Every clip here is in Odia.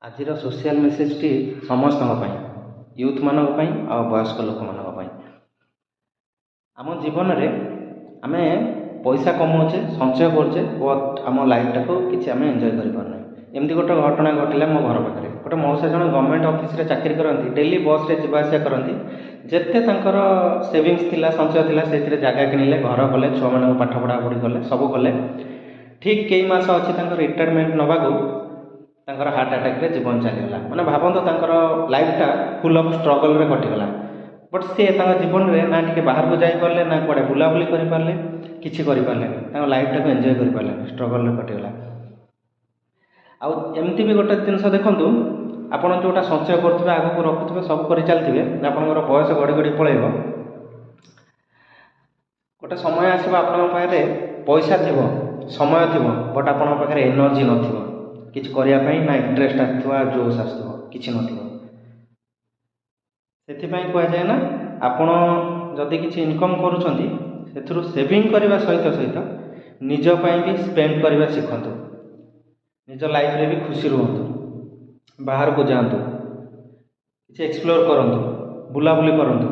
ଆଜିର ସୋସିଆଲ ମେସେଜଟି ସମସ୍ତଙ୍କ ପାଇଁ, ୟୁଥ୍ ମାନଙ୍କ ପାଇଁ ଆଉ ବୟସ୍କ ଲୋକମାନଙ୍କ ପାଇଁ। ଆମ ଜୀବନରେ ଆମେ ପଇସା କମାଉଛେ, ସଞ୍ଚୟ କରୁଛେ ଓ ଆମ ଲାଇଫଟାକୁ କିଛି ଆମେ ଏନ୍ଜୟ କରିପାରୁନେ। ଏମିତି ଗୋଟେ ଘଟଣା ଘଟିଲା ମୋ ଘର ପାଖରେ। ଗୋଟେ ମଉସା ଜଣେ ଗଭର୍ଣ୍ଣମେଣ୍ଟ ଅଫିସରେ ଚାକିରି କରନ୍ତି, ଡେଲି ବସ୍ରେ ଯିବା ଆସିବା କରନ୍ତି। ଯେତେ ତାଙ୍କର ସେଭିଙ୍ଗସ୍ ଥିଲା, ସଞ୍ଚୟ ଥିଲା, ସେଥିରେ ଜାଗା କିଣିଲେ, ଘର କଲେ, ଛୁଆମାନଙ୍କୁ ପାଠ ପଢ଼ାପଢ଼ି କଲେ, ସବୁ କଲେ। ଠିକ୍ କେଇ ମାସ ଅଛି ତାଙ୍କ ରିଟାୟାରମେଣ୍ଟ ନେବାକୁ, ତାଙ୍କର ହାର୍ଟ ଆଟାକ୍ରେ ଜୀବନ ଚାଲିଗଲା। ମାନେ ଭାବନ୍ତୁ, ତାଙ୍କର ଲାଇଫଟା ଫୁଲ୍ ଅଫ୍ ଷ୍ଟ୍ରଗଲରେ କଟିଗଲା। ବଟ୍ ସିଏ ତାଙ୍କ ଜୀବନରେ ନା ଟିକେ ବାହାରକୁ ଯାଇପାରିଲେ, ନା କୁଆଡ଼େ ବୁଲାବୁଲି କରିପାରିଲେ, କିଛି କରିପାରିଲେନି। ତାଙ୍କ ଲାଇଫଟାକୁ ଏନ୍ଜୟ କରିପାରିଲେନି, ଷ୍ଟ୍ରଗଲରେ କଟିଗଲା। ଆଉ ଏମିତି ବି ଗୋଟେ ଜିନିଷ ଦେଖନ୍ତୁ, ଆପଣ ଯେଉଁଟା ସଞ୍ଚୟ କରୁଥିବେ, ଆଗକୁ ରଖୁଥିବେ, ସବୁ କରିଚାଲିଥିବେ, ଆପଣଙ୍କର ବୟସ ଗଡ଼ି ଗଡ଼ି ପଳେଇବ। ଗୋଟେ ସମୟ ଆସିବ ଆପଣଙ୍କ ପାଖରେ ପଇସା ଥିବ, ସମୟ ଥିବ, ବଟ୍ ଆପଣଙ୍କ ପାଖରେ ଏନର୍ଜି ନଥିବ କିଛି କରିବା ପାଇଁ, ନା ଇଣ୍ଟରେଷ୍ଟ ଆସିଥିବ, ଜୋସ୍ ଆସିଥିବ, କିଛି ନଥିବ। ସେଥିପାଇଁ କୁହାଯାଏ ନା, ଆପଣ ଯଦି କିଛି ଇନକମ୍ କରୁଛନ୍ତି, ସେଥିରୁ ସେଭିଂ କରିବା ସହିତ ସହିତ ନିଜ ପାଇଁ ବି ସ୍ପେଣ୍ଡ କରିବା ଶିଖନ୍ତୁ। ନିଜ ଲାଇଫରେ ବି ଖୁସି ରୁହନ୍ତୁ, ବାହାରକୁ ଯାଆନ୍ତୁ, କିଛି ଏକ୍ସପ୍ଲୋର କରନ୍ତୁ, ବୁଲାବୁଲି କରନ୍ତୁ,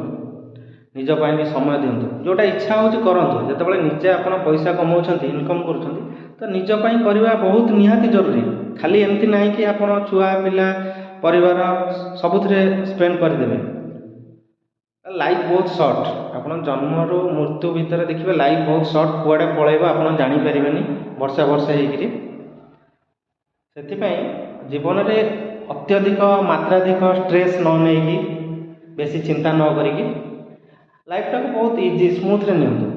ନିଜ ପାଇଁ ବି ସମୟ ଦିଅନ୍ତୁ। ଯେଉଁଟା ଇଚ୍ଛା ହେଉଛି କରନ୍ତୁ। ଯେତେବେଳେ ନିଜେ ଆପଣ ପଇସା କମାଉଛନ୍ତି, ଇନକମ୍ କରୁଛନ୍ତି, ତ ନିଜ ପାଇଁ କରିବା ବହୁତ ନିହାତି ଜରୁରୀ। ଖାଲି ଏମିତି ନାହିଁ କି ଆପଣ ଛୁଆ ପିଲା ପରିବାର ସବୁଥିରେ ସ୍ପେଣ୍ଡ କରିଦେବେ। ଲାଇଫ୍ ବହୁତ ସର୍ଟ। ଆପଣ ଜନ୍ମରୁ ମୃତ୍ୟୁ ଭିତରେ ଦେଖିବେ, ଲାଇଫ୍ ବହୁତ ସର୍ଟ, କୁଆଡ଼େ ପଳେଇବ ଆପଣ ଜାଣିପାରିବେନି ବର୍ଷେ ବର୍ଷେ ହେଇକିରି। ସେଥିପାଇଁ ଜୀବନରେ ଅତ୍ୟଧିକ ମାତ୍ରାଧିକ ଷ୍ଟ୍ରେସ୍ ନ ନେଇକି, ବେଶୀ ଚିନ୍ତା ନ କରିକି ଲାଇଫଟାକୁ ବହୁତ ଇଜି ସ୍ମୁଥରେ ନିଅନ୍ତୁ।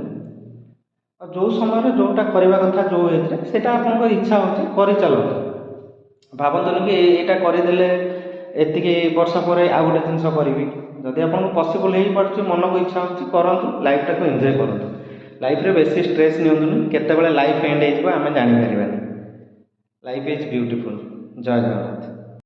ଆଉ ଯେଉଁ ସମୟରେ ଯେଉଁଟା କରିବା କଥା, ଯେଉଁ ଏଜ୍ରେ, ସେଇଟା ଆପଣଙ୍କର ଇଚ୍ଛା ହେଉଛି କରିଚାଲନ୍ତୁ। ଭାବନ୍ତୁନି କି ଏଇଟା କରିଦେଲେ ଏତିକି ବର୍ଷ ପରେ ଆଉ ଗୋଟେ ଜିନିଷ କରିବି। ଯଦି ଆପଣଙ୍କୁ ପସିବଲ୍ ହେଇପାରୁଛି, ମନକୁ ଇଚ୍ଛା ହେଉଛି, କରନ୍ତୁ, ଲାଇଫଟାକୁ ଏନ୍ଜୟ କରନ୍ତୁ। ଲାଇଫରେ ବେଶୀ ଷ୍ଟ୍ରେସ୍ ନିଅନ୍ତୁନି। କେତେବେଳେ ଲାଇଫ୍ ଏଣ୍ଡ ହେଇଯିବ ଆମେ ଜାଣିପାରିବାନି। Life is beautiful. ଜୟ ଜଗନ୍ନାଥ।